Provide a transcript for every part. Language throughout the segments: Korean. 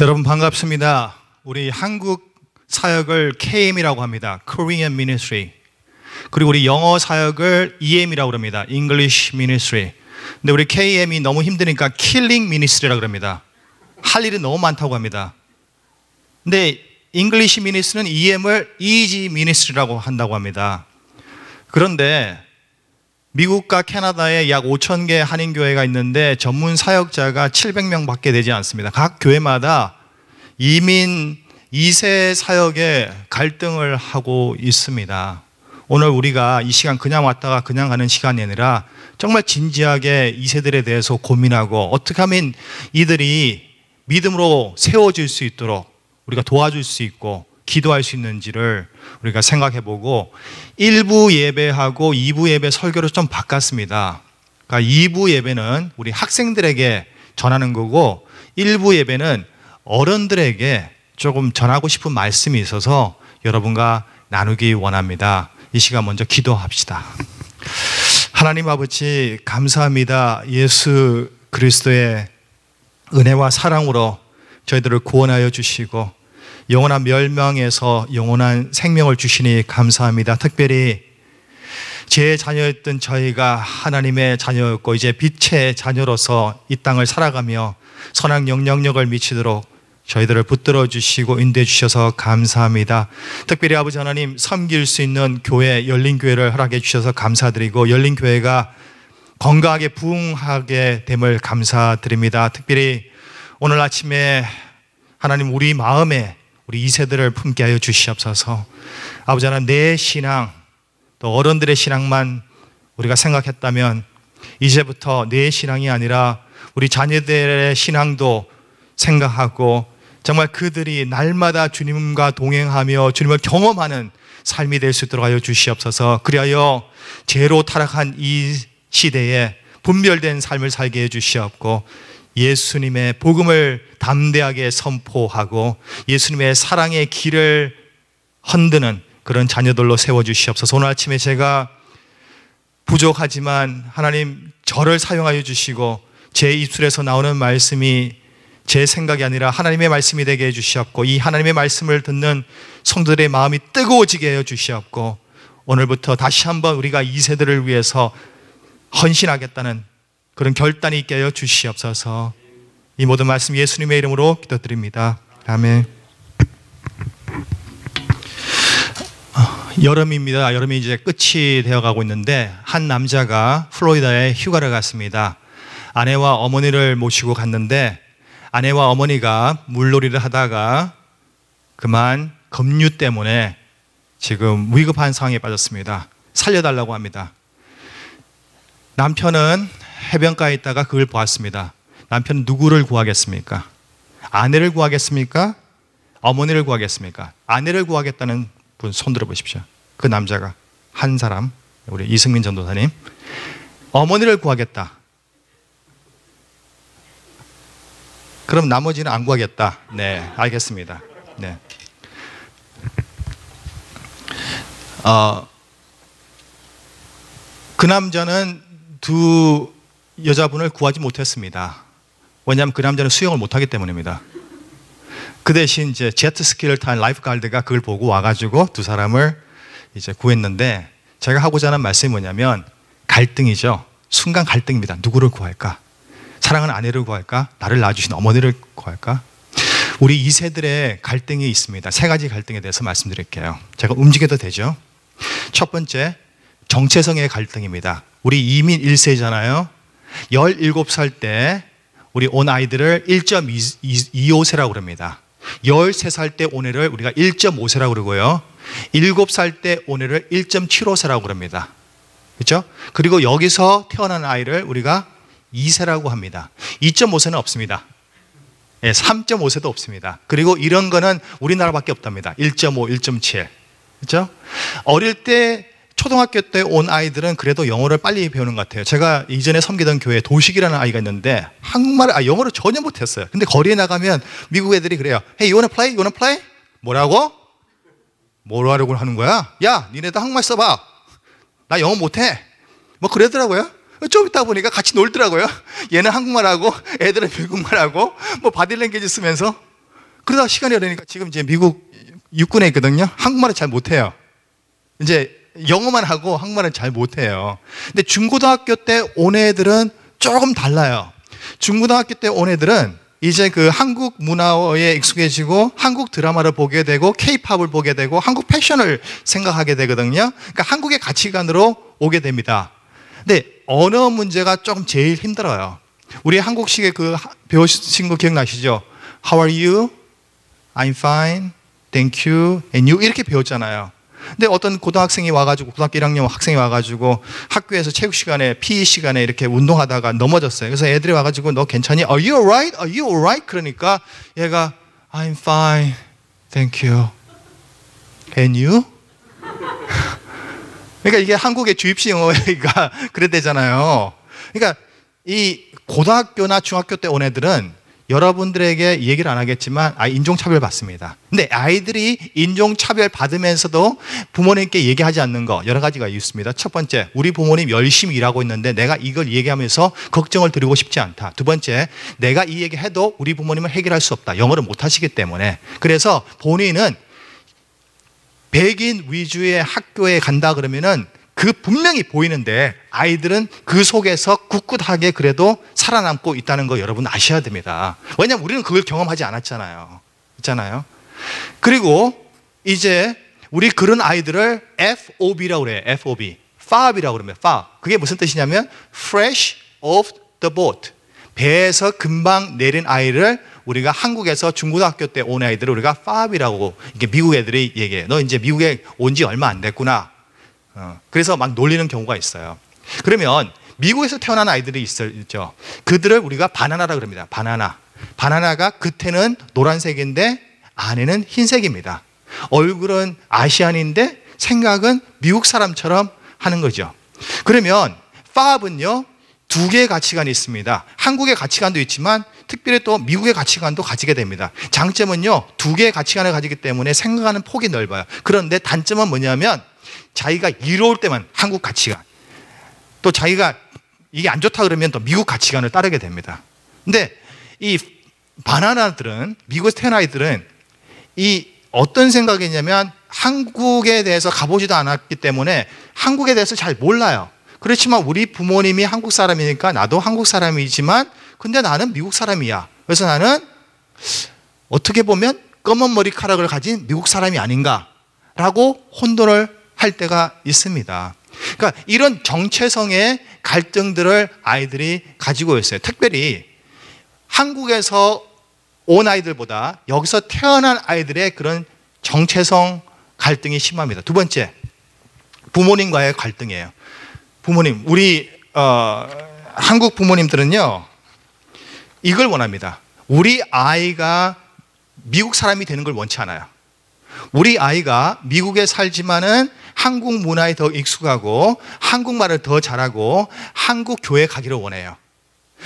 여러분 반갑습니다. 우리 한국 사역을 KM이라고 합니다. Korean Ministry. 그리고 우리 영어 사역을 EM이라고 합니다. English Ministry. 근데 우리 KM이 너무 힘드니까 Killing Ministry라고 합니다. 할 일이 너무 많다고 합니다. 근데 English Ministry는 EM을 Easy Ministry라고 한다고 합니다. 그런데 미국과 캐나다에 약 5,000개 한인교회가 있는데 전문 사역자가 700명밖에 되지 않습니다. 각 교회마다 이민 2세 사역에 갈등을 하고 있습니다. 오늘 우리가 이 시간 그냥 왔다가 그냥 가는 시간이 아니라 정말 진지하게 2세들에 대해서 고민하고 어떻게 하면 이들이 믿음으로 세워질 수 있도록 우리가 도와줄 수 있고 기도할 수 있는지를 우리가 생각해보고 1부 예배하고 2부 예배 설교를 좀 바꿨습니다. 그러니까 2부 예배는 우리 학생들에게 전하는 거고 1부 예배는 어른들에게 조금 전하고 싶은 말씀이 있어서 여러분과 나누기 원합니다. 이 시간 먼저 기도합시다. 하나님 아버지 감사합니다. 예수 그리스도의 은혜와 사랑으로 저희들을 구원하여 주시고 영원한 멸망에서 영원한 생명을 주시니 감사합니다. 특별히 제 자녀였던 저희가 하나님의 자녀였고 이제 빛의 자녀로서 이 땅을 살아가며 선한 영향력을 미치도록 저희들을 붙들어 주시고 인도해 주셔서 감사합니다. 특별히 아버지 하나님 섬길 수 있는 교회, 열린 교회를 허락해 주셔서 감사드리고 열린 교회가 건강하게 부흥하게 됨을 감사드립니다. 특별히 오늘 아침에 하나님 우리 마음에 우리 2세들을 품게 하여 주시옵소서. 아버지 하나님 내 신앙 또 어른들의 신앙만 우리가 생각했다면 이제부터 내 신앙이 아니라 우리 자녀들의 신앙도 생각하고 정말 그들이 날마다 주님과 동행하며 주님을 경험하는 삶이 될 수 있도록 하여 주시옵소서. 그리하여 죄로 타락한 이 시대에 분별된 삶을 살게 해 주시옵고 예수님의 복음을 담대하게 선포하고 예수님의 사랑의 길을 흔드는 그런 자녀들로 세워주시옵소서. 오늘 아침에 제가 부족하지만 하나님 저를 사용하여 주시고 제 입술에서 나오는 말씀이 제 생각이 아니라 하나님의 말씀이 되게 해주시옵고 이 하나님의 말씀을 듣는 성도들의 마음이 뜨거워지게 해 주시옵고 오늘부터 다시 한번 우리가 2세들을 위해서 헌신하겠다는 그런 결단이 있게 하여 주시옵소서. 이 모든 말씀 예수님의 이름으로 기도드립니다. 아멘. 여름입니다. 여름이 이제 끝이 되어가고 있는데 한 남자가 플로리다에 휴가를 갔습니다. 아내와 어머니를 모시고 갔는데 아내와 어머니가 물놀이를 하다가 그만 급류 때문에 지금 위급한 상황에 빠졌습니다. 살려달라고 합니다. 남편은 해변가에 있다가 그걸 보았습니다. 남편은 누구를 구하겠습니까? 아내를 구하겠습니까? 어머니를 구하겠습니까? 아내를 구하겠다는 분 손 들어보십시오. 그 남자가 한 사람, 우리 이승민 전도사님. 어머니를 구하겠다. 그럼 나머지는 안 구하겠다. 네, 알겠습니다. 네. 그 남자는 두 여자분을 구하지 못했습니다. 왜냐하면 그 남자는 수영을 못하기 때문입니다. 그 대신 이제 제트스키를 탄 라이프가드가 그걸 보고 와가지고 두 사람을 이제 구했는데 제가 하고자 하는 말씀이 뭐냐면 갈등이죠. 순간 갈등입니다. 누구를 구할까? 사랑하는 아내를 구할까? 나를 낳아주신 어머니를 구할까? 우리 2세들의 갈등이 있습니다. 3가지 갈등에 대해서 말씀드릴게요. 제가 움직여도 되죠? 첫 번째, 정체성의 갈등입니다. 우리 이민 1세잖아요. 17살 때 우리 온 아이들을 1.25세라고 그럽니다. 13살 때 온 애를 우리가 1.5세라고 그러고요. 7살 때 온 애를 1.75세라고 그럽니다. 그렇죠? 그리고 여기서 태어난 아이를 우리가 2세라고 합니다. 2.5세는 없습니다. 3.5세도 없습니다. 그리고 이런 거는 우리나라밖에 없답니다. 1.5, 1.7. 그렇죠? 어릴 때 초등학교 때 온 아이들은 그래도 영어를 빨리 배우는 것 같아요. 제가 이전에 섬기던 교회에 도식이라는 아이가 있는데 영어를 전혀 못했어요. 근데 거리에 나가면 미국 애들이 그래요. Hey, you wanna play? You wanna play? 뭐라고? 뭘 하려고 하는 거야? 야, 니네도 한국말 써봐. 나 영어 못해. 뭐 그러더라고요. 좀 있다 보니까 같이 놀더라고요. 얘는 한국말하고 애들은 미국말하고 뭐 바디랭귀지 쓰면서 그러다 시간이 흐르니까 지금 이제 미국 육군에 있거든요. 한국말을 잘 못해요. 이제 영어만 하고 한국말은 잘 못해요. 근데 중고등학교 때 온 애들은 조금 달라요. 중고등학교 때 온 애들은 이제 그 한국 문화에 익숙해지고 한국 드라마를 보게 되고 K-팝을 보게 되고 한국 패션을 생각하게 되거든요. 그러니까 한국의 가치관으로 오게 됩니다. 근데 언어 문제가 조금 제일 힘들어요. 우리 한국식의 그 배우신 거 기억나시죠? How are you? I'm fine. Thank you. And you 이렇게 배웠잖아요. 근데 어떤 고등학생이 와가지고 고등학교 1학년 학생이 와가지고 학교에서 체육 시간에 PE 시간에 이렇게 운동하다가 넘어졌어요. 그래서 애들이 와가지고 너 괜찮니? Are you alright? Are you alright? 그러니까 얘가 I'm fine, thank you. And you? 그러니까 이게 한국의 주입식 영어가 그랬대잖아요. 그러니까 이 고등학교나 중학교 때 온 애들은 여러분들에게 얘기를 안 하겠지만 인종차별 받습니다. 근데 아이들이 인종차별 받으면서도 부모님께 얘기하지 않는 거 여러 가지가 있습니다. 첫 번째, 우리 부모님 열심히 일하고 있는데 내가 이걸 얘기하면서 걱정을 드리고 싶지 않다. 두 번째, 내가 이 얘기해도 우리 부모님은 해결할 수 없다. 영어를 못하시기 때문에. 그래서 본인은 백인 위주의 학교에 간다 그러면은 그 분명히 보이는데 아이들은 그 속에서 꿋꿋하게 그래도 살아남고 있다는 거 여러분 아셔야 됩니다. 왜냐하면 우리는 그걸 경험하지 않았잖아요. 있잖아요. 그리고 이제 우리 그런 아이들을 FOB라고 그래요. FOB. FOB이라고 그러면 FOB. 그게 무슨 뜻이냐면 Fresh off the boat. 배에서 금방 내린 아이를 우리가 한국에서 중고등학교 때 온 아이들을 우리가 FOB이라고 이게 미국 애들이 얘기해요. 너 이제 미국에 온 지 얼마 안 됐구나. 그래서 막 놀리는 경우가 있어요. 그러면 미국에서 태어난 아이들이 있죠. 그들을 우리가 바나나라고 그럽니다. 바나나가 겉에는 노란색인데 안에는 흰색입니다. 얼굴은 아시안인데 생각은 미국 사람처럼 하는 거죠. 그러면 FOB은요 두 개의 가치관이 있습니다. 한국의 가치관도 있지만 특별히 또 미국의 가치관도 가지게 됩니다. 장점은요 두 개의 가치관을 가지기 때문에 생각하는 폭이 넓어요. 그런데 단점은 뭐냐면 자기가 이로울 때만 한국 가치관, 또 자기가 이게 안 좋다 그러면 또 미국 가치관을 따르게 됩니다. 근데 이 바나나들은, 미국에서 태어난 아이들은 이 어떤 생각이냐면 한국에 대해서 가보지도 않았기 때문에 한국에 대해서 잘 몰라요. 그렇지만 우리 부모님이 한국 사람이니까 나도 한국 사람이지만 근데 나는 미국 사람이야. 그래서 나는 어떻게 보면 검은 머리카락을 가진 미국 사람이 아닌가라고 혼돈을 할 때가 있습니다. 그러니까 이런 정체성의 갈등들을 아이들이 가지고 있어요. 특별히 한국에서 온 아이들보다 여기서 태어난 아이들의 그런 정체성 갈등이 심합니다. 두 번째, 부모님과의 갈등이에요. 부모님, 우리 한국 부모님들은요 이걸 원합니다. 우리 아이가 미국 사람이 되는 걸 원치 않아요. 우리 아이가 미국에 살지만은 한국 문화에 더 익숙하고 한국말을 더 잘하고 한국 교회 가기를 원해요.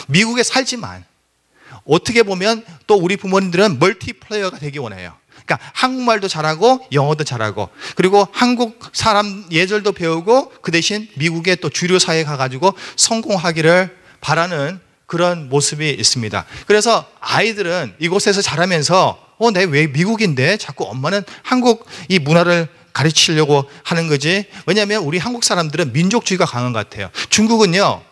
미국에 살지만 어떻게 보면 또 우리 부모님들은 멀티플레이어가 되기 원해요. 그러니까 한국말도 잘하고 영어도 잘하고 그리고 한국 사람 예절도 배우고 그 대신 미국의 또 주류 사회에 가가지고 성공하기를 바라는 그런 모습이 있습니다. 그래서 아이들은 이곳에서 자라면서 내 왜 미국인데 자꾸 엄마는 한국 이 문화를 가르치려고 하는 거지. 왜냐하면 우리 한국 사람들은 민족주의가 강한 것 같아요. 중국은요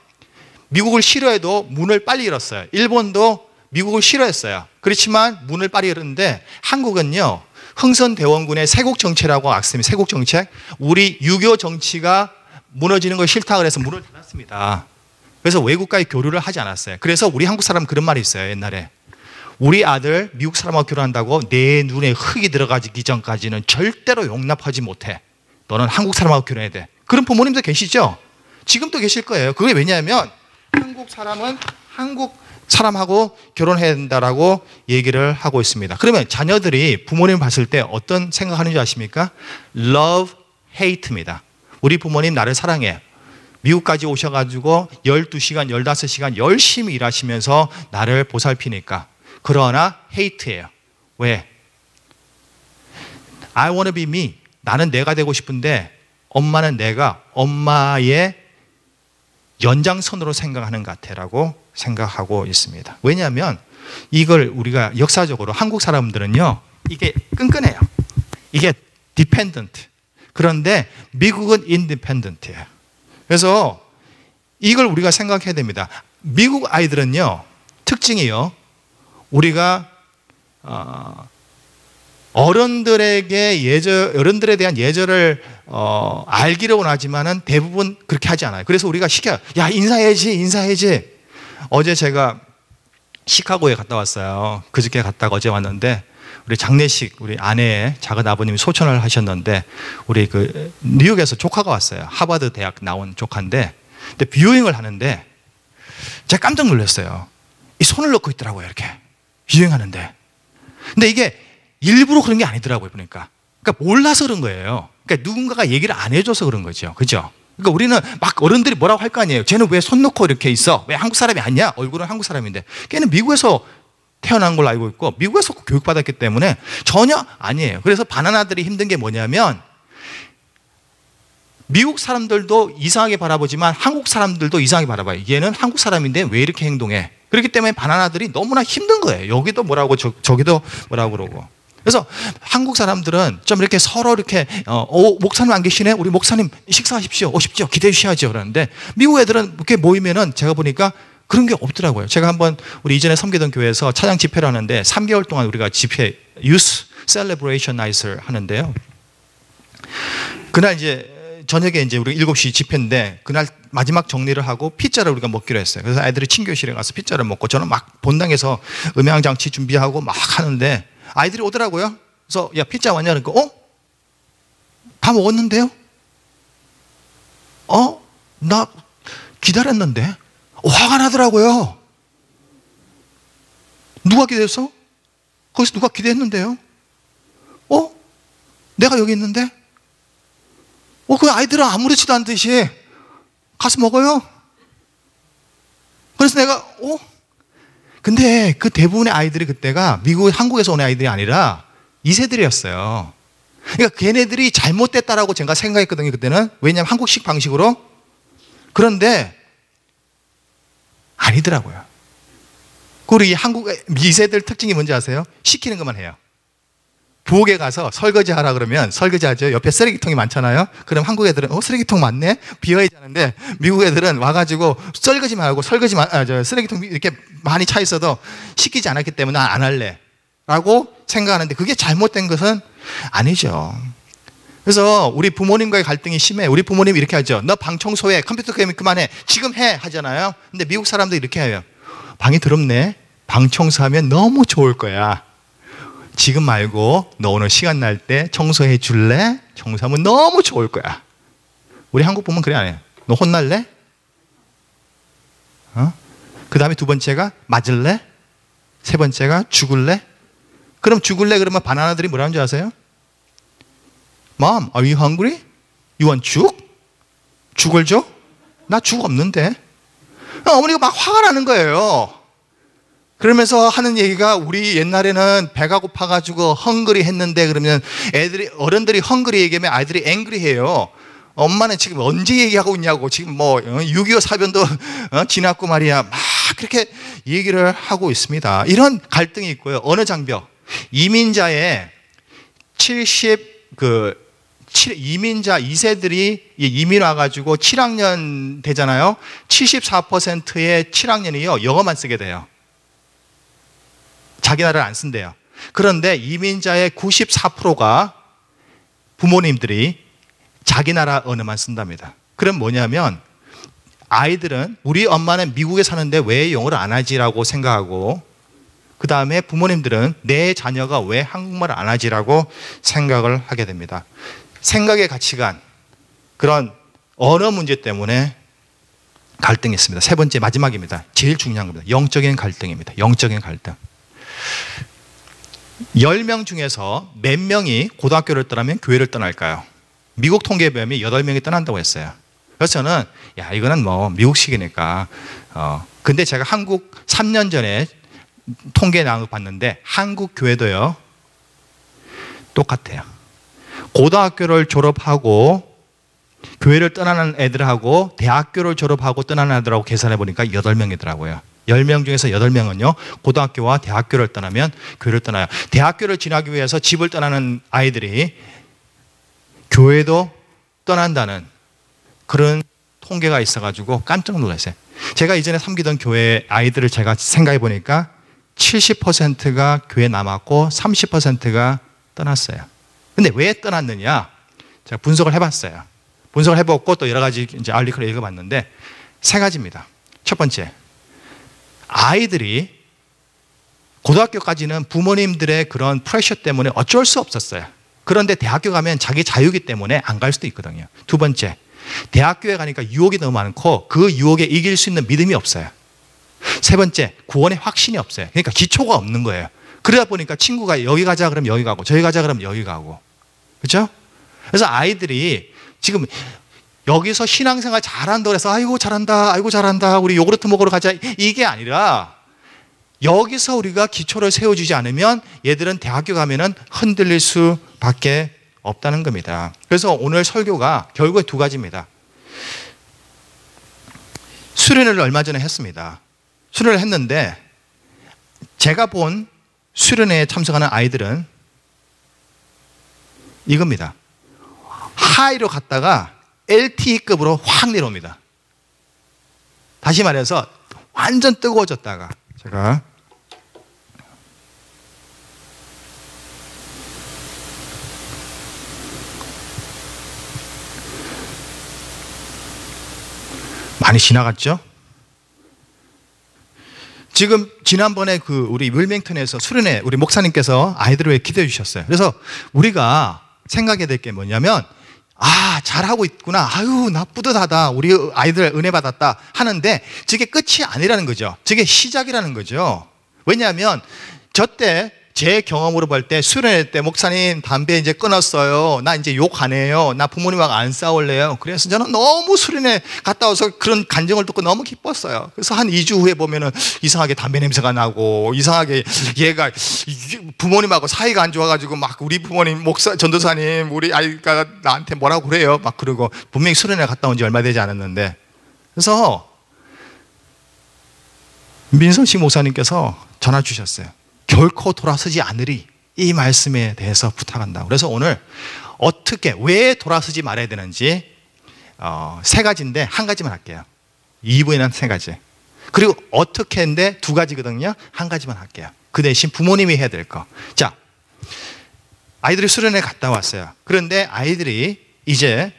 미국을 싫어해도 문을 빨리 열었어요. 일본도 미국을 싫어했어요. 그렇지만 문을 빨리 열었는데 한국은요 흥선대원군의 세국정책이라고 악습니다. 세국정책. 우리 유교 정치가 무너지는 걸 싫다 그래서 문을 닫았습니다. 그래서 외국과의 교류를 하지 않았어요. 그래서 우리 한국 사람 그런 말이 있어요. 옛날에 우리 아들 미국 사람하고 결혼한다고 내 눈에 흙이 들어가기 전까지는 절대로 용납하지 못해. 너는 한국 사람하고 결혼해야 돼. 그런 부모님도 계시죠? 지금도 계실 거예요. 그게 왜냐하면 한국 사람은 한국 사람하고 결혼해야 된다라고 얘기를 하고 있습니다. 그러면 자녀들이 부모님을 봤을 때 어떤 생각하는지 아십니까? Love, hate입니다. 우리 부모님 나를 사랑해. 미국까지 오셔가지고 12시간, 15시간 열심히 일하시면서 나를 보살피니까. 그러나 hate예요. 왜? I want to be me. 나는 내가 되고 싶은데 엄마는 내가 엄마의 연장선으로 생각하는 것 같아라고 생각하고 있습니다. 왜냐하면 이걸 우리가 역사적으로 한국 사람들은요, 이게 끈끈해요. 이게 디펜던트. 그런데 미국은 인디펜던트예요. 그래서 이걸 우리가 생각해야 됩니다. 미국 아이들은요, 특징이요, 우리가 어른들에 대한 예절을 알기를 원하지만은 대부분 그렇게 하지 않아요. 그래서 우리가 시켜요. 야, 인사해야지. 어제 제가 시카고에 갔다 왔어요. 그저께 갔다가 어제 왔는데, 우리 장례식, 우리 아내의 작은 아버님이 소천을 하셨는데, 우리 그 뉴욕에서 조카가 왔어요. 하버드 대학 나온 조카인데, 근데 뷰잉을 하는데 제가 깜짝 놀랐어요. 이 손을 넣고 있더라고요, 이렇게 뷰잉하는데. 근데 이게 일부러 그런 게 아니더라고요, 보니까. 그러니까 몰라서 그런 거예요. 그러니까 누군가가 얘기를 안 해줘서 그런 거죠, 그죠? 그러니까 우리는 막 어른들이 뭐라고 할 거 아니에요. 쟤는 왜 손 놓고 이렇게 있어? 왜 한국 사람이 아니야? 얼굴은 한국 사람인데. 걔는 미국에서 태어난 걸로 알고 있고 미국에서 교육받았기 때문에 전혀 아니에요. 그래서 바나나들이 힘든 게 뭐냐면, 미국 사람들도 이상하게 바라보지만 한국 사람들도 이상하게 바라봐요. 얘는 한국 사람인데 왜 이렇게 행동해? 그렇기 때문에 바나나들이 너무나 힘든 거예요. 여기도 뭐라고 저기도 뭐라고 그러고. 그래서 한국 사람들은 좀 이렇게 서로 이렇게 목사님 안 계시네? 우리 목사님 식사하십시오. 오십시오. 기대해 주셔야죠. 그러는데 미국 애들은 이렇게 모이면은 제가 보니까 그런 게 없더라고요. 제가 한번 우리 이전에 섬기던 교회에서 차장 집회를 하는데 3개월 동안 우리가 집회 유스 셀레브레이션 나잇을 하는데요. 그날 이제 저녁에 이제 우리 7시 집회인데, 그날 마지막 정리를 하고 피자를 우리가 먹기로 했어요. 그래서 아이들이 친교실에 가서 피자를 먹고 저는 막 본당에서 음향장치 준비하고 막 하는데 아이들이 오더라고요. 그래서 야, 피자 왔냐? 그러니까 다 먹었는데요? 나 기다렸는데. 화가 나더라고요. 누가 기대했어? 거기서 누가 기대했는데요? 내가 여기 있는데? 그 아이들은 아무렇지도 않듯이 가서 먹어요. 그래서 내가 근데 그 대부분의 아이들이 그때가 한국에서 온 아이들이 아니라 2세들이었어요. 그러니까 걔네들이 잘못됐다라고 제가 생각했거든요, 그때는. 왜냐하면 한국식 방식으로. 그런데 아니더라고요. 그리고 이 한국 2세들 특징이 뭔지 아세요? 시키는 것만 해요. 부엌에 가서 설거지 하라 그러면 설거지 하죠. 옆에 쓰레기통이 많잖아요. 그럼 한국 애들은 쓰레기통 많네? 비워야지 하는데, 미국 애들은 와가지고 설거지만 하고 쓰레기통 이렇게 많이 차 있어도 시키지 않았기 때문에 난 안 할래 라고 생각하는데, 그게 잘못된 것은 아니죠. 그래서 우리 부모님과의 갈등이 심해. 우리 부모님이 이렇게 하죠. 너 방 청소해. 컴퓨터 게임 그만해. 지금 해. 하잖아요. 근데 미국 사람들이 이렇게 해요. 방이 더럽네. 방 청소하면 너무 좋을 거야. 지금 말고 너 오늘 시간 날 때 청소해 줄래? 청소하면 너무 좋을 거야. 우리 한국 보면 그래 안 해요. 너 혼날래? 그 다음에 두 번째가 맞을래? 세 번째가 죽을래? 그럼 죽을래? 그러면 바나나들이 뭐라는 줄 아세요? Mom, are you hungry? You want 죽? 죽을 줘? 나 죽 없는데. 어머니가 막 화가 나는 거예요. 그러면서 하는 얘기가, 우리 옛날에는 배가 고파가지고 헝그리 했는데, 그러면 어른들이 헝그리 얘기하면 아이들이 앵그리 해요. 엄마는 지금 언제 얘기하고 있냐고. 지금 6.25 사변도 지났고 말이야. 막 그렇게 얘기를 하고 있습니다. 이런 갈등이 있고요. 어느 장벽? 이민자의 이민자 2세들이 이민 와가지고 7학년 되잖아요. 74%의 7학년이요, 영어만 쓰게 돼요. 자기 나라를 안 쓴대요. 그런데 이민자의 94%가 부모님들이 자기 나라 언어만 쓴답니다. 그럼 뭐냐면, 아이들은 우리 엄마는 미국에 사는데 왜 영어를 안 하지라고 생각하고, 그 다음에 부모님들은 내 자녀가 왜 한국말을 안 하지라고 생각을 하게 됩니다. 생각의 가치관, 그런 언어 문제 때문에 갈등이 있습니다. 세 번째, 마지막입니다. 제일 중요한 겁니다. 영적인 갈등입니다. 영적인 갈등. 10명 중에서 몇 명이 고등학교를 떠나면 교회를 떠날까요? 미국 통계에 보면 8명이 떠난다고 했어요. 그래서 저는 이거는 미국식이니까. 근데 제가 한국 3년 전에 통계 나온 거 봤는데, 한국 교회도요 똑같아요. 고등학교를 졸업하고 교회를 떠나는 애들하고 대학교를 졸업하고 떠나는 애들하고 계산해 보니까 8명이더라고요. 10명 중에서 8명은요, 고등학교와 대학교를 떠나면 교회를 떠나요. 대학교를 지나기 위해서 집을 떠나는 아이들이 교회도 떠난다는 그런 통계가 있어가지고 깜짝 놀랐어요. 제가 이전에 섬기던 교회 아이들을 제가 생각해 보니까 70%가 교회에 남았고 30%가 떠났어요. 근데 왜 떠났느냐? 제가 분석을 해봤어요. 분석을 해봤고 또 여러 가지 이제 아르티클을 읽어봤는데 3가지입니다. 첫 번째, 아이들이 고등학교까지는 부모님들의 그런 프레셔 때문에 어쩔 수 없었어요. 그런데 대학교 가면 자기 자유이기 때문에 안 갈 수도 있거든요. 두 번째, 대학교에 가니까 유혹이 너무 많고 그 유혹에 이길 수 있는 믿음이 없어요. 세 번째, 구원의 확신이 없어요. 그러니까 기초가 없는 거예요. 그러다 보니까 친구가 여기 가자 그러면 여기 가고 저기 가자 그러면 여기 가고. 그렇죠? 그래서 아이들이 지금 여기서 신앙생활 잘한다고 해서 아이고 잘한다, 아이고 잘한다, 우리 요구르트 먹으러 가자, 이게 아니라 여기서 우리가 기초를 세워주지 않으면 얘들은 대학교 가면은 흔들릴 수밖에 없다는 겁니다. 그래서 오늘 설교가 결국에 2가지입니다. 수련회를 얼마 전에 했습니다. 수련회를 했는데 제가 본 수련회에 참석하는 아이들은 이겁니다. 하이로 갔다가 LTE급으로 확 내려옵니다. 다시 말해서 완전 뜨거워졌다가 제가 많이 지나갔죠? 지금 지난번에 그 우리 윌밍턴에서 수련회 우리 목사님께서 아이들을 위해 기도해 주셨어요. 그래서 우리가 생각해야 될 게 뭐냐면 잘하고 있구나. 아유, 나 뿌듯하다. 우리 아이들 은혜 받았다. 하는데 저게 끝이 아니라는 거죠. 저게 시작이라는 거죠. 왜냐하면 저때 제 경험으로 볼 때 수련회 때 목사님 담배 이제 끊었어요. 나 이제 욕 안 해요. 나 부모님하고 안 싸울래요. 그래서 저는 너무 수련회 갔다 와서 그런 간증을 듣고 너무 기뻤어요. 그래서 한 2주 후에 보면은 이상하게 담배 냄새가 나고 이상하게 얘가 부모님하고 사이가 안 좋아가지고 막 우리 부모님 목사 전도사님 우리 아이가 나한테 뭐라고 그래요. 막 그러고 분명히 수련회 갔다 온 지 얼마 되지 않았는데 그래서 민선 씨 목사님께서 전화 주셨어요. 결코 돌아서지 않으리 이 말씀에 대해서 부탁한다. 그래서 오늘 어떻게 왜 돌아서지 말아야 되는지 3가지인데 1가지만 할게요. 2부에는 3가지. 그리고 어떻게 했는데 2가지거든요. 1가지만 할게요. 그 대신 부모님이 해야 될 거. 자, 아이들이 수련회 갔다 왔어요. 그런데 아이들이 이제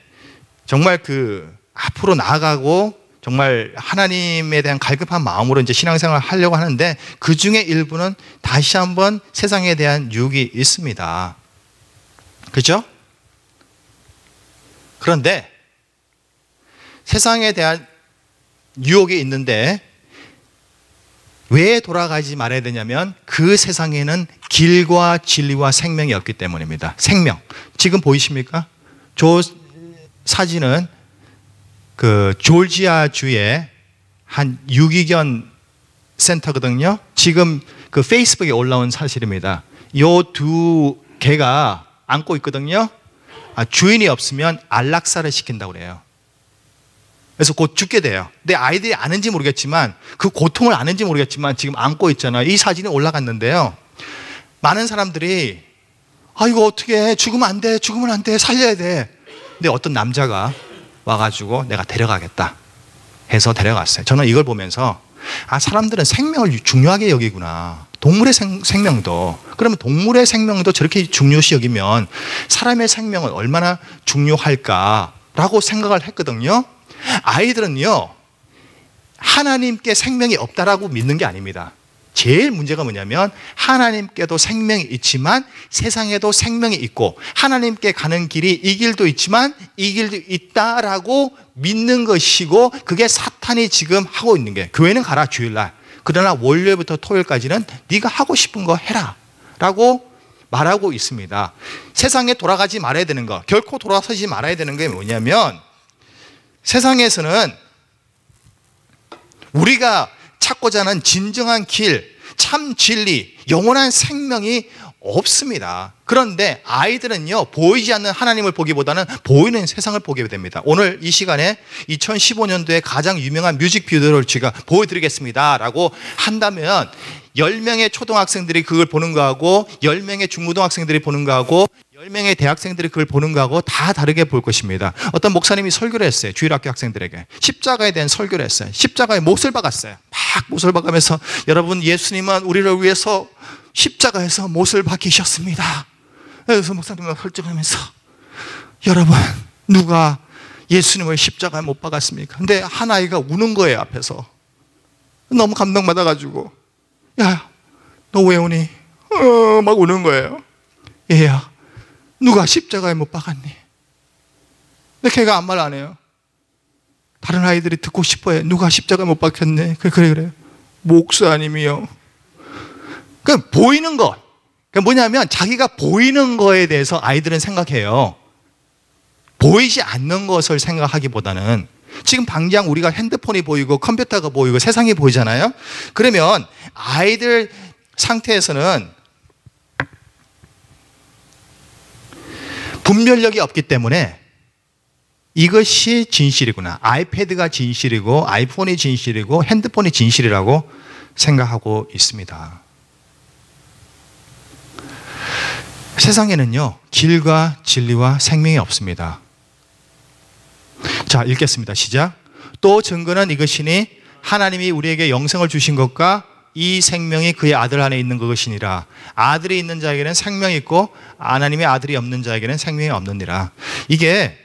정말 그 앞으로 나아가고 정말 하나님에 대한 갈급한 마음으로 이제 신앙생활을 하려고 하는데 그 중에 일부는 다시 한번 세상에 대한 유혹이 있습니다. 그렇죠? 그런데 세상에 대한 유혹이 있는데 왜 돌아가지 말아야 되냐면 그 세상에는 길과 진리와 생명이 없기 때문입니다. 생명. 지금 보이십니까? 저 사진은 그 조지아주의 한 유기견 센터거든요. 지금 그 페이스북에 올라온 사실입니다. 요 2개가 안고 있거든요. 주인이 없으면 안락사를 시킨다고 그래요. 그래서 곧 죽게 돼요. 근데 아이들이 아는지 모르겠지만 그 고통을 아는지 모르겠지만 지금 안고 있잖아요. 이 사진이 올라갔는데요. 많은 사람들이 이거 어떻게 해? 죽으면 안 돼. 죽으면 안 돼. 살려야 돼. 근데 어떤 남자가 와가지고 내가 데려가겠다 해서 데려갔어요. 저는 이걸 보면서 사람들은 생명을 중요하게 여기구나. 동물의 생명도 그러면 동물의 생명도 저렇게 중요시 여기면 사람의 생명은 얼마나 중요할까라고 생각을 했거든요. 아이들은요 하나님께 생명이 없다라고 믿는 게 아닙니다. 제일 문제가 뭐냐면 하나님께도 생명이 있지만 세상에도 생명이 있고 하나님께 가는 길이 이 길도 있지만 이 길도 있다라고 믿는 것이고 그게 사탄이 지금 하고 있는 게 교회는 가라 주일날 그러나 월요일부터 토요일까지는 네가 하고 싶은 거 해라 라고 말하고 있습니다. 세상에 돌아가지 말아야 되는 거 결코 돌아서지 말아야 되는 게 뭐냐면 세상에서는 우리가 찾고자 하는 진정한 길, 참 진리, 영원한 생명이 없습니다. 그런데 아이들은요, 보이지 않는 하나님을 보기보다는 보이는 세상을 보게 됩니다. 오늘 이 시간에 2015년도에 가장 유명한 뮤직비디오를 제가 보여드리겠습니다 라고 한다면 10명의 초등학생들이 그걸 보는 거하고 10명의 중고등학생들이 보는 거하고 10명의 대학생들이 그걸 보는 거하고 다 다르게 볼 것입니다. 어떤 목사님이 설교를 했어요. 주일학교 학생들에게 십자가에 대한 설교를 했어요. 십자가에 못을 박았어요. 막 못을 박으면서 여러분, 예수님은 우리를 위해서 십자가에서 못을 박히셨습니다. 그래서 목사님은 설정하면서 여러분, 누가 예수님을 십자가에 못 박았습니까? 근데 한 아이가 우는 거예요. 앞에서 너무 감동받아가지고, 야, 너 왜 우니? 막 우는 거예요. 얘야, 누가 십자가에 못 박았니? 근데 걔가 아무 말 안 해요. 다른 아이들이 듣고 싶어요. 누가 십자가에 못 박혔네? 그래. 목사님이요. 그러니까 보이는 것. 그러니까 뭐냐면 자기가 보이는 거에 대해서 아이들은 생각해요. 보이지 않는 것을 생각하기보다는, 지금 당장 우리가 핸드폰이 보이고 컴퓨터가 보이고 세상이 보이잖아요. 그러면 아이들 상태에서는 분별력이 없기 때문에 이것이 진실이구나, 아이패드가 진실이고 아이폰이 진실이고 핸드폰이 진실이라고 생각하고 있습니다. 세상에는요, 길과 진리와 생명이 없습니다. 자, 읽겠습니다. 시작. 또 증거는 이것이니 하나님이 우리에게 영생을 주신 것과 이 생명이 그의 아들 안에 있는 것이니라. 아들이 있는 자에게는 생명이 있고 하나님의 아들이 없는 자에게는 생명이 없느니라. 이게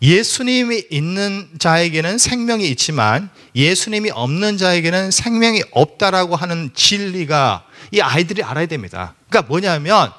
예수님이 있는 자에게는 생명이 있지만 예수님이 없는 자에게는 생명이 없다라고 하는 진리가 이 아이들이 알아야 됩니다. 그러니까 뭐냐면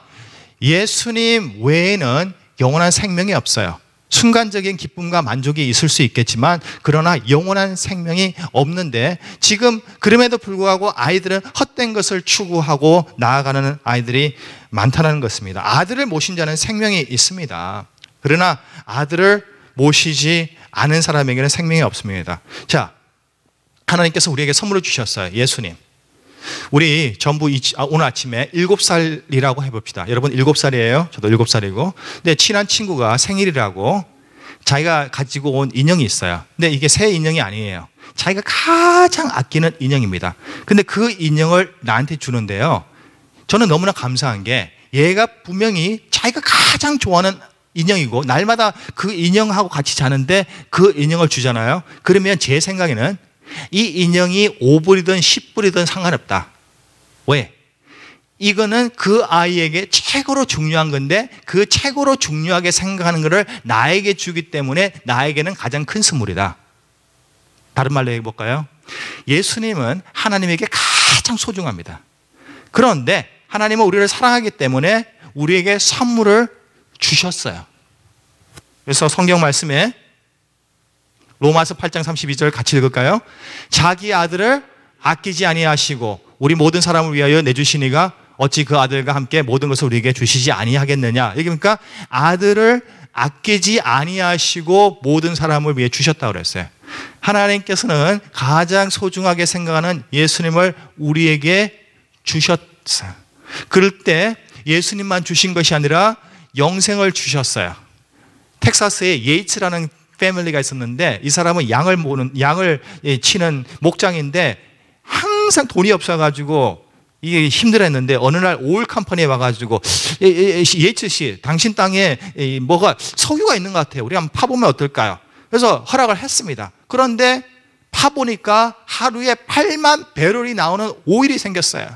예수님 외에는 영원한 생명이 없어요. 순간적인 기쁨과 만족이 있을 수 있겠지만 그러나 영원한 생명이 없는데, 지금 그럼에도 불구하고 아이들은 헛된 것을 추구하고 나아가는 아이들이 많다는 것입니다. 아들을 모신 자는 생명이 있습니다. 그러나 아들을 모시지 않은 사람에게는 생명이 없습니다. 자, 하나님께서 우리에게 선물을 주셨어요. 예수님. 우리 전부 오늘 아침에 7살이라고 해봅시다. 여러분 7살이에요. 저도 7살이고. 근데 친한 친구가 생일이라고 자기가 가지고 온 인형이 있어요. 근데 이게 새 인형이 아니에요. 자기가 가장 아끼는 인형입니다. 근데 그 인형을 나한테 주는데요, 저는 너무나 감사한 게 얘가 분명히 자기가 가장 좋아하는 인형이고 날마다 그 인형하고 같이 자는데 그 인형을 주잖아요. 그러면 제 생각에는 이 인형이 5불이든 10불이든 상관없다. 왜? 이거는 그 아이에게 최고로 중요한 건데 그 최고로 중요하게 생각하는 것을 나에게 주기 때문에 나에게는 가장 큰 선물이다. 다른 말로 해볼까요? 예수님은 하나님에게 가장 소중합니다. 그런데 하나님은 우리를 사랑하기 때문에 우리에게 선물을 주셨어요. 그래서 성경 말씀에 로마서 8장 32절 같이 읽을까요? 자기 아들을 아끼지 아니하시고 우리 모든 사람을 위하여 내주시니가 어찌 그 아들과 함께 모든 것을 우리에게 주시지 아니하겠느냐. 그러니까 아들을 아끼지 아니하시고 모든 사람을 위해 주셨다고 그랬어요. 하나님께서는 가장 소중하게 생각하는 예수님을 우리에게 주셨어요. 그럴 때 예수님만 주신 것이 아니라 영생을 주셨어요. 텍사스에 예이츠라는 패밀리가 있었는데 이 사람은 양을 치는 목장인데 항상 돈이 없어가지고 이게 힘들었는데 어느 날 오일 컴퍼니에 와가지고 예이츠 씨, 당신 땅에 뭐가 석유가 있는 것 같아요. 우리 한번 파보면 어떨까요? 그래서 허락을 했습니다. 그런데 파보니까 하루에 8만 배럴이 나오는 오일이 생겼어요.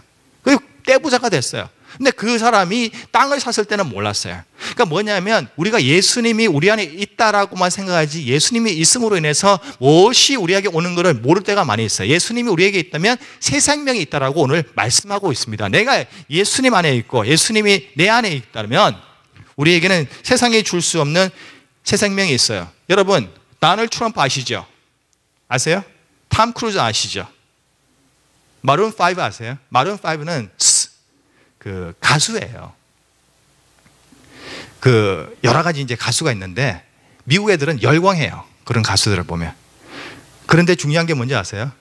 그리고 떼부자가 됐어요. 근데 그 사람이 땅을 샀을 때는 몰랐어요. 그러니까 뭐냐면 우리가 예수님이 우리 안에 있다라고만 생각하지 예수님이 있음으로 인해서 무엇이 우리에게 오는 것을 모를 때가 많이 있어요. 예수님이 우리에게 있다면 새 생명이 있다라고 오늘 말씀하고 있습니다. 내가 예수님 안에 있고 예수님이 내 안에 있다면 우리에게는 세상에 줄 수 없는 새 생명이 있어요. 여러분, 다널드 트럼프 아시죠? 아세요? 톰 크루즈 아시죠? 마룬 5 아세요? 마룬 5는 그 가수예요. 그 여러 가지 이제 가수가 있는데 미국 애들은 열광해요. 그런 가수들을 보면. 그런데 중요한 게 뭔지 아세요?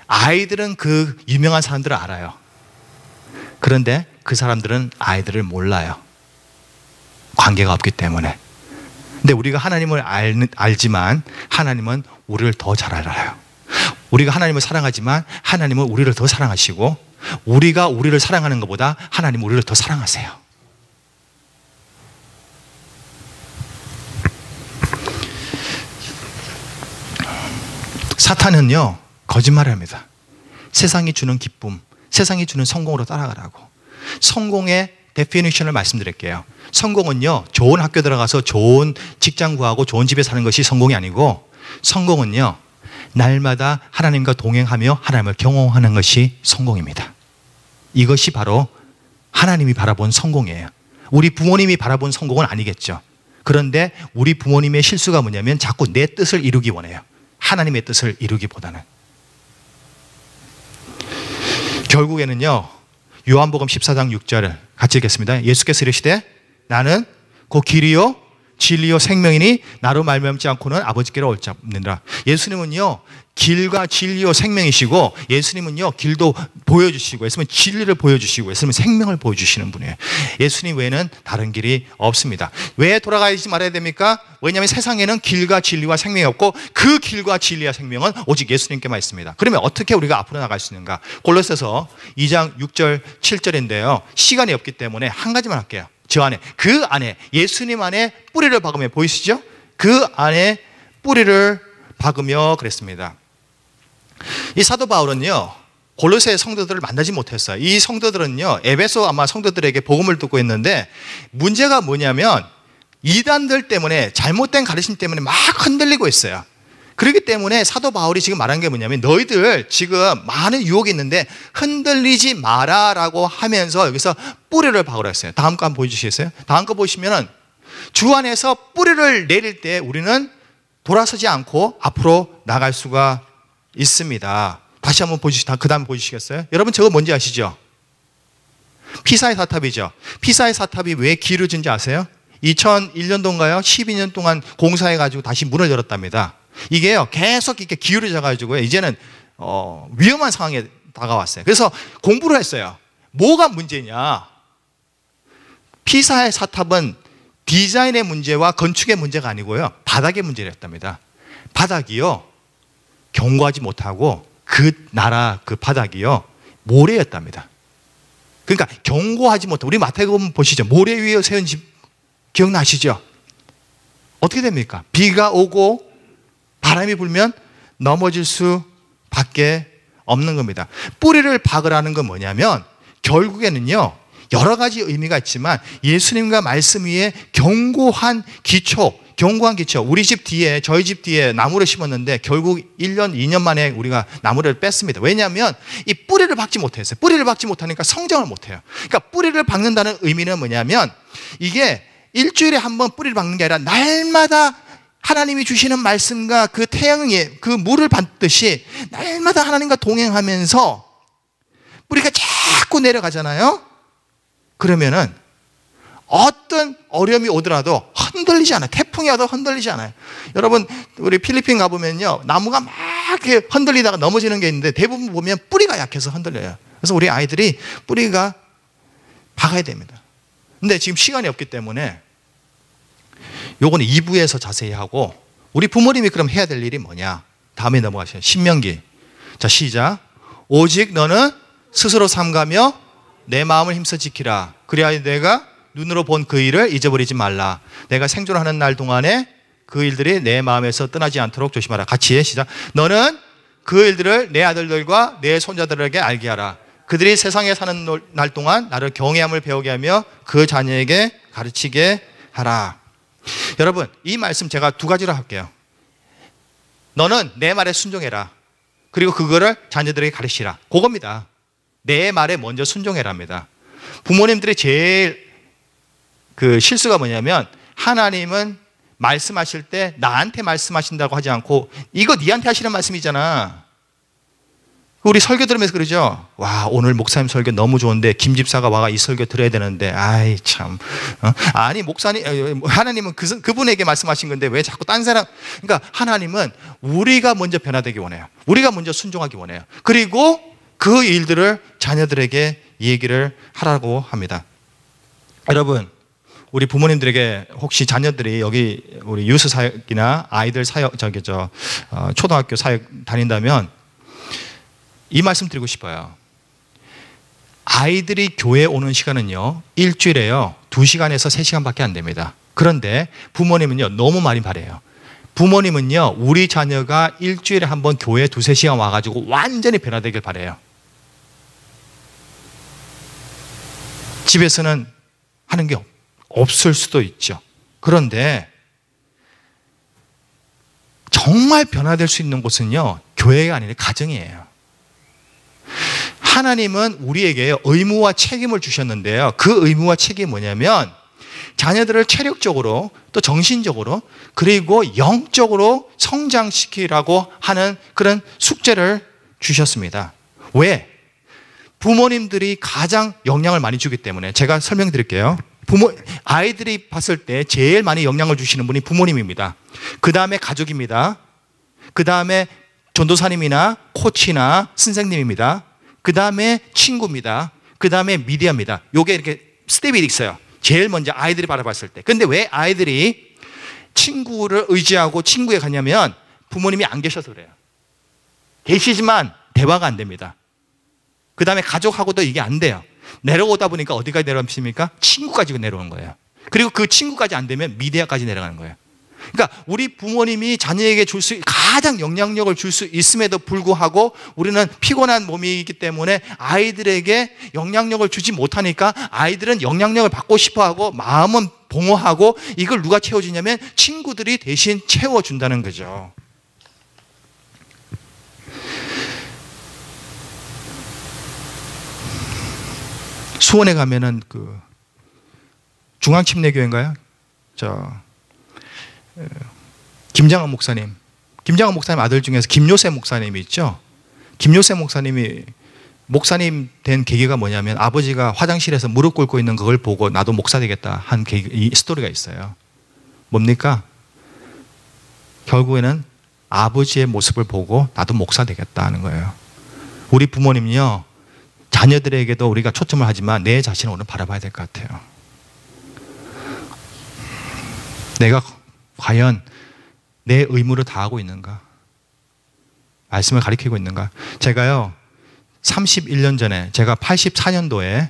아이들은 그 유명한 사람들을 알아요. 그런데 그 사람들은 아이들을 몰라요. 관계가 없기 때문에. 근데 우리가 하나님을 알지만 하나님은 우리를 더 잘 알아요. 우리가 하나님을 사랑하지만 하나님은 우리를 더 사랑하시고, 우리가 우리를 사랑하는 것보다 하나님은 우리를 더 사랑하세요. 사탄은요, 거짓말을 합니다. 세상이 주는 기쁨, 세상이 주는 성공으로 따라가라고. 성공의 데피니션을 말씀드릴게요. 성공은요, 좋은 학교 들어가서 좋은 직장 구하고 좋은 집에 사는 것이 성공이 아니고, 성공은요, 날마다 하나님과 동행하며 하나님을 경험하는 것이 성공입니다. 이것이 바로 하나님이 바라본 성공이에요. 우리 부모님이 바라본 성공은 아니겠죠. 그런데 우리 부모님의 실수가 뭐냐면 자꾸 내 뜻을 이루기 원해요. 하나님의 뜻을 이루기보다는. 결국에는요, 요한복음 14장 6절을 같이 읽겠습니다. 예수께서 이르시되 나는 그 길이요 진리요 생명이니 나로 말미암지 않고는 아버지께로 올 자 없느니라. 예수님은요, 길과 진리요 생명이시고, 예수님은요, 길도 보여주시고, 예수님은 진리를 보여주시고, 예수님은 생명을 보여주시는 분이에요. 예수님 외에는 다른 길이 없습니다. 왜 돌아가지 말아야 됩니까? 왜냐하면 세상에는 길과 진리와 생명이 없고, 그 길과 진리와 생명은 오직 예수님께만 있습니다. 그러면 어떻게 우리가 앞으로 나갈 수 있는가? 골로새서 2장 6절 7절인데요 시간이 없기 때문에 한 가지만 할게요. 저 안에, 그 안에, 예수님 안에 뿌리를 박으며, 보이시죠? 그 안에 뿌리를 박으며 그랬습니다. 이 사도 바울은요, 골로새 성도들을 만나지 못했어요. 이 성도들은요, 에베소 아마 성도들에게 복음을 듣고 있는데, 문제가 뭐냐면 이단들 때문에, 잘못된 가르침 때문에 막 흔들리고 있어요. 그렇기 때문에 사도 바울이 지금 말한 게 뭐냐면, 너희들 지금 많은 유혹이 있는데 흔들리지 마라라고 하면서 여기서 뿌리를 박으라 했어요. 다음 거 한번 보여주시겠어요? 다음 거 보시면은 주 안에서 뿌리를 내릴 때 우리는 돌아서지 않고 앞으로 나갈 수가 있습니다. 다시 한번 보여주시다. 그 다음 보여주시겠어요? 여러분 저거 뭔지 아시죠? 피사의 사탑이죠. 피사의 사탑이 왜 기울어진지 아세요? 2001년도인가요? 12년 동안 공사해가지고 다시 문을 열었답니다. 이게요, 계속 이렇게 기울어져가지고요, 이제는 위험한 상황에 다가왔어요. 그래서 공부를 했어요. 뭐가 문제냐? 피사의 사탑은 디자인의 문제와 건축의 문제가 아니고요, 바닥의 문제였답니다. 바닥이요, 견고하지 못하고 그 나라 그 바닥이요, 모래였답니다. 그러니까 견고하지 못하고, 우리 마태복음 보시죠. 모래 위에 세운 집 기억나시죠? 어떻게 됩니까? 비가 오고 바람이 불면 넘어질 수밖에 없는 겁니다. 뿌리를 박으라는 건 뭐냐면, 결국에는요, 여러 가지 의미가 있지만 예수님과 말씀 위에 견고한 기초, 우리 집 뒤에, 저희 집 뒤에 나무를 심었는데 결국 1년, 2년 만에 우리가 나무를 뺐습니다. 왜냐하면 이 뿌리를 박지 못했어요. 뿌리를 박지 못하니까 성장을 못해요. 그러니까 뿌리를 박는다는 의미는 뭐냐면, 이게 일주일에 한 번 뿌리를 박는 게 아니라 날마다 하나님이 주시는 말씀과 그 태양의 그 물을 받듯이 날마다 하나님과 동행하면서 뿌리가 자꾸 내려가잖아요. 그러면은 어떤 어려움이 오더라도 흔들리지 않아요. 태풍이 와도 흔들리지 않아요. 여러분, 우리 필리핀 가보면요, 나무가 막 이렇게 흔들리다가 넘어지는 게 있는데 대부분 보면 뿌리가 약해서 흔들려요. 그래서 우리 아이들이 뿌리가 박아야 됩니다. 근데 지금 시간이 없기 때문에 요거는 2부에서 자세히 하고, 우리 부모님이 그럼 해야 될 일이 뭐냐? 다음에 넘어가셔요. 신명기. 자, 시작. 오직 너는 스스로 삼가며 내 마음을 힘써 지키라. 그리하여 내가 눈으로 본 그 일을 잊어버리지 말라. 내가 생존하는 날 동안에 그 일들이 내 마음에서 떠나지 않도록 조심하라. 같이 해. 시작. 너는 그 일들을 내 아들들과 내 손자들에게 알게 하라. 그들이 세상에 사는 날 동안 나를 경외함을 배우게 하며 그 자녀에게 가르치게 하라. 여러분, 이 말씀 제가 두 가지로 할게요. 너는 내 말에 순종해라. 그리고 그거를 자녀들에게 가르치라. 그겁니다. 내 말에 먼저 순종해라입니다. 부모님들이 제일 그 실수가 뭐냐면, 하나님은 말씀하실 때 나한테 말씀하신다고 하지 않고, 이거 니한테 하시는 말씀이잖아. 우리 설교 들으면서 그러죠. 와, 오늘 목사님 설교 너무 좋은데 김 집사가 와가 이 설교 들어야 되는데, 아이 참. 아니 목사님, 하나님은 그분에게 말씀하신 건데 왜 자꾸 딴 사람. 그러니까 하나님은 우리가 먼저 변화되기 원해요. 우리가 먼저 순종하기 원해요. 그리고 그 일들을 자녀들에게 이 얘기를 하라고 합니다. 여러분, 우리 부모님들에게 혹시 자녀들이 여기 우리 유스 사역이나 아이들 사역, 초등학교 사역 다닌다면 이 말씀 드리고 싶어요. 아이들이 교회 오는 시간은요, 일주일에요, 2시간에서 3시간밖에 안 됩니다. 그런데 부모님은요, 너무 많이 바래요. 부모님은요, 우리 자녀가 일주일에 한 번 교회 2-3시간 와가지고 완전히 변화되길 바래요. 집에서는 하는 게 없을 수도 있죠. 그런데 정말 변화될 수 있는 곳은요, 교회가 아니라 가정이에요. 하나님은 우리에게 의무와 책임을 주셨는데요, 그 의무와 책임이 뭐냐면 자녀들을 체력적으로 또 정신적으로 그리고 영적으로 성장시키라고 하는 그런 숙제를 주셨습니다. 왜? 부모님들이 가장 영향을 많이 주기 때문에. 제가 설명드릴게요. 아이들이 봤을 때 제일 많이 영향을 주시는 분이 부모님입니다. 그 다음에 가족입니다. 그 다음에 전도사님이나 코치나 선생님입니다. 그 다음에 친구입니다. 그 다음에 미디어입니다. 요게 이렇게 스텝이 있어요. 제일 먼저 아이들이 바라봤을 때. 근데 왜 아이들이 친구를 의지하고 친구에 가냐면 부모님이 안 계셔서 그래요. 계시지만 대화가 안 됩니다. 그 다음에 가족하고도 이게 안 돼요. 내려오다 보니까 어디까지 내려갑니까? 친구까지 내려오는 거예요. 그리고 그 친구까지 안 되면 미디어까지 내려가는 거예요. 그러니까 우리 부모님이 자녀에게 가장 영향력을 줄 수 있음에도 불구하고 우리는 피곤한 몸이기 때문에 아이들에게 영향력을 주지 못하니까 아이들은 영향력을 받고 싶어하고 마음은 봉허하고, 이걸 누가 채워주냐면 친구들이 대신 채워준다는 거죠. 수원에 가면은 그 중앙침례교회인가요? 김장한 목사님 아들 중에서 김요셉 목사님이 있죠. 김요셉 목사님이 목사님 된 계기가 뭐냐면 아버지가 화장실에서 무릎 꿇고 있는 그걸 보고 나도 목사 되겠다 한 이 스토리가 있어요. 뭡니까? 결국에는 아버지의 모습을 보고 나도 목사 되겠다 하는 거예요. 우리 부모님요, 자녀들에게도 우리가 초점을 하지만 내 자신을 오늘 바라봐야 될 것 같아요. 내가 과연 내 의무를 다하고 있는가? 말씀을 가리키고 있는가? 제가요, 31년 전에 제가 84년도에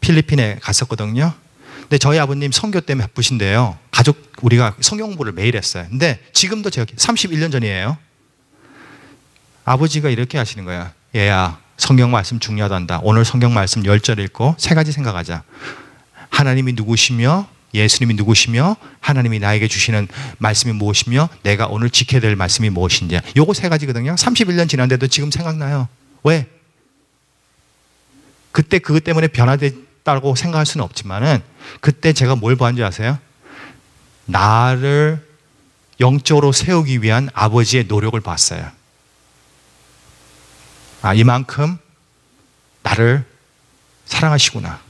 필리핀에 갔었거든요. 근데 저희 아버님 선교 때문에 바쁘신데요, 우리가 성경 공부를 매일 했어요. 근데 지금도 제가 31년 전이에요. 아버지가 이렇게 하시는 거야. 얘야, 성경 말씀 중요하단다. 오늘 성경 말씀 10절 읽고 3가지 생각하자. 하나님이 누구시며 예수님이 누구시며 하나님이 나에게 주시는 말씀이 무엇이며 내가 오늘 지켜야 될 말씀이 무엇인지. 요거 3가지거든요. 31년 지났는데도 지금 생각나요. 왜? 그때 그것 때문에 변화됐다고 생각할 수는 없지만은 그때 제가 뭘 보았는지 아세요? 나를 영적으로 세우기 위한 아버지의 노력을 봤어요. 이만큼 나를 사랑하시구나.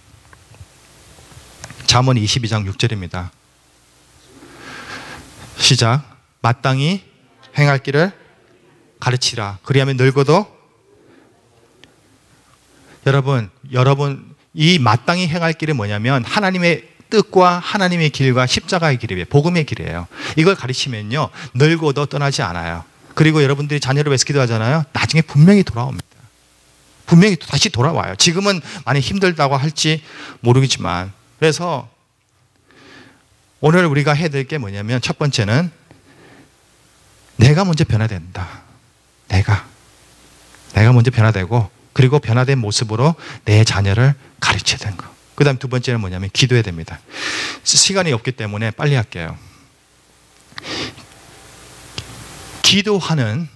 잠언 22장 6절입니다. 시작. 마땅히 행할 길을 가르치라. 그리하면 늙어도. 여러분 이 마땅히 행할 길이 뭐냐면 하나님의 뜻과 하나님의 길과 십자가의 길이에요. 복음의 길이에요. 이걸 가르치면요, 늙어도 떠나지 않아요. 그리고 여러분들이 자녀를 위해서 기도하잖아요. 나중에 분명히 돌아옵니다. 분명히 다시 돌아와요. 지금은 많이 힘들다고 할지 모르겠지만. 그래서 오늘 우리가 해야 될 게 뭐냐면 첫 번째는 내가 먼저 변화된다. 내가 먼저 변화되고, 그리고 변화된 모습으로 내 자녀를 가르쳐야 되는 거. 그 다음 두 번째는 뭐냐면 기도해야 됩니다. 시간이 없기 때문에 빨리 할게요. 기도하는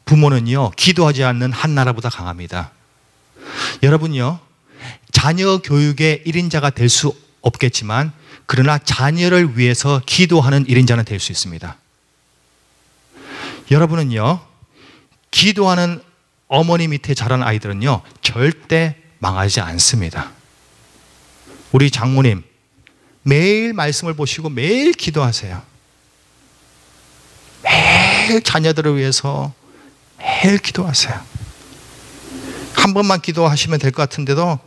부모는요, 기도하지 않는 한 나라보다 강합니다. 여러분요, 자녀 교육의 1인자가 될 수 없겠지만 그러나 자녀를 위해서 기도하는 1인자는 될 수 있습니다. 여러분은요, 기도하는 어머니 밑에 자란 아이들은요, 절대 망하지 않습니다. 우리 장모님 매일 말씀을 보시고 매일 기도하세요. 매일 자녀들을 위해서 매일 기도하세요. 한 번만 기도하시면 될 것 같은데도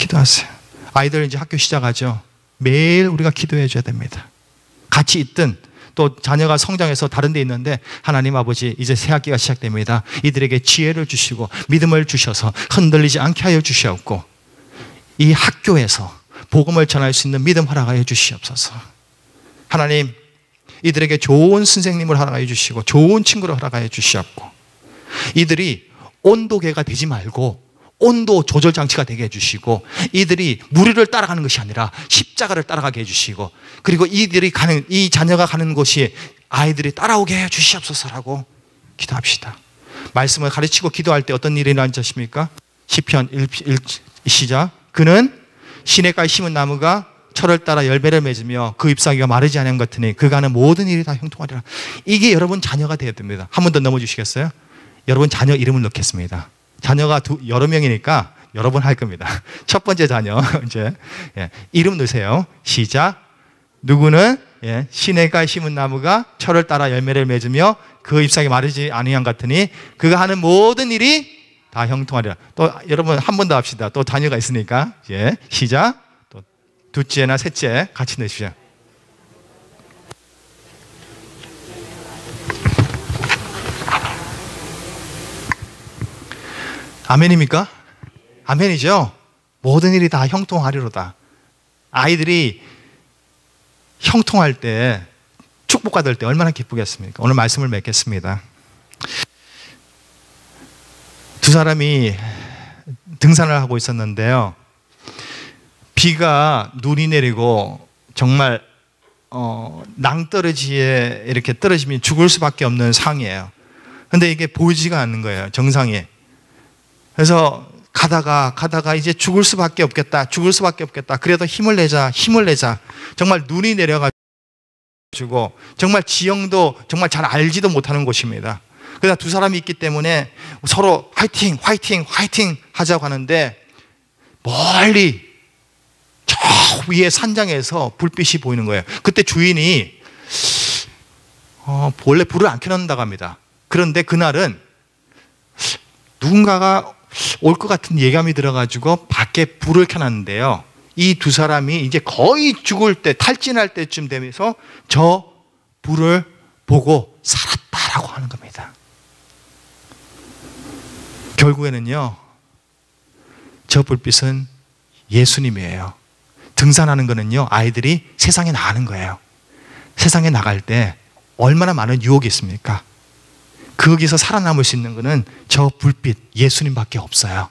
기도하세요. 아이들 이제 학교 시작하죠. 매일 우리가 기도해 줘야 됩니다. 같이 있든 또 자녀가 성장해서 다른 데 있는데 하나님 아버지 이제 새 학기가 시작됩니다. 이들에게 지혜를 주시고 믿음을 주셔서 흔들리지 않게 하여 주시옵고 이 학교에서 복음을 전할 수 있는 믿음 허락하여 주시옵소서. 하나님 이들에게 좋은 선생님을 허락하여 주시고 좋은 친구를 허락하여 주시옵고 이들이 온도계가 되지 말고 온도 조절 장치가 되게 해주시고 이들이 무리를 따라가는 것이 아니라 십자가를 따라가게 해주시고 그리고 이 자녀가 가는 곳이 아이들이 따라오게 해주시옵소서라고 기도합시다. 말씀을 가르치고 기도할 때 어떤 일이 일어나는지 아십니까? 시편 1 시작. 그는 시냇가에 심은 나무가 철을 따라 열매를 맺으며 그 잎사귀가 마르지 않은 것 같으니 그가 하는 모든 일이 다 형통하리라. 이게 여러분 자녀가 되어야 됩니다. 한 번 더 넘어주시겠어요? 여러분 자녀 이름을 넣겠습니다. 자녀가 여러 명이니까 여러 번 할 겁니다. 첫 번째 자녀 이제 이름 넣으세요. 시작. 누구는 시냇가에 심은 나무가 철을 따라 열매를 맺으며 그 잎사귀 마르지 아니한 같으니 그가 하는 모든 일이 다 형통하리라. 또 여러분 한 번 더 합시다. 또 자녀가 있으니까 시작. 또 둘째나 셋째 같이 넣으십시오. 아멘입니까? 아멘이죠. 모든 일이 다 형통하리로다. 아이들이 형통할 때 축복받을 때 얼마나 기쁘겠습니까? 오늘 말씀을 맺겠습니다. 두 사람이 등산을 하고 있었는데요. 비가 눈이 내리고 정말 낭떠러지에 이렇게 떨어지면 죽을 수밖에 없는 상이에요. 근데 이게 보이지가 않는 거예요. 정상에. 그래서 가다가 이제 죽을 수밖에 없겠다. 그래도 힘을 내자. 정말 눈이 내려가지고 정말 지형도 정말 잘 알지도 못하는 곳입니다. 그래서 두 사람이 있기 때문에 서로 화이팅 하자고 하는데 멀리 저 위에 산장에서 불빛이 보이는 거예요. 그때 주인이 원래 불을 안 켜놓는다고 합니다. 그런데 그날은 누군가가 올 것 같은 예감이 들어가지고 밖에 불을 켜놨는데요. 이 두 사람이 이제 거의 죽을 때 탈진할 때쯤 되면서 저 불을 보고 살았다라고 하는 겁니다. 결국에는요, 저 불빛은 예수님이에요. 등산하는 거는요, 아이들이 세상에 나가는 거예요. 세상에 나갈 때 얼마나 많은 유혹이 있습니까? 거기서 살아남을 수 있는 것은 저 불빛 예수님밖에 없어요.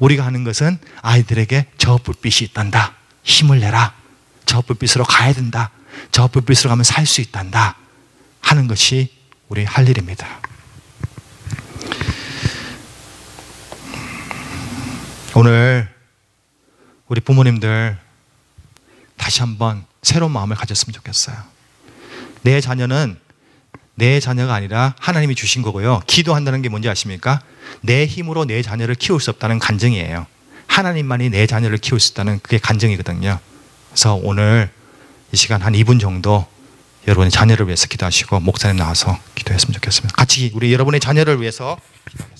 우리가 하는 것은 아이들에게 저 불빛이 있단다. 힘을 내라. 저 불빛으로 가야 된다. 저 불빛으로 가면 살 수 있단다. 하는 것이 우리 할 일입니다. 오늘 우리 부모님들 다시 한번 새로운 마음을 가졌으면 좋겠어요. 내 자녀는 내 자녀가 아니라 하나님이 주신 거고요. 기도한다는 게 뭔지 아십니까? 내 힘으로 내 자녀를 키울 수 없다는 간증이에요. 하나님만이 내 자녀를 키울 수 있다는 그게 간증이거든요. 그래서 오늘 이 시간 한 2분 정도 여러분의 자녀를 위해서 기도하시고 목사님 나와서 기도했으면 좋겠습니다. 같이 우리 여러분의 자녀를 위해서 기도합니다.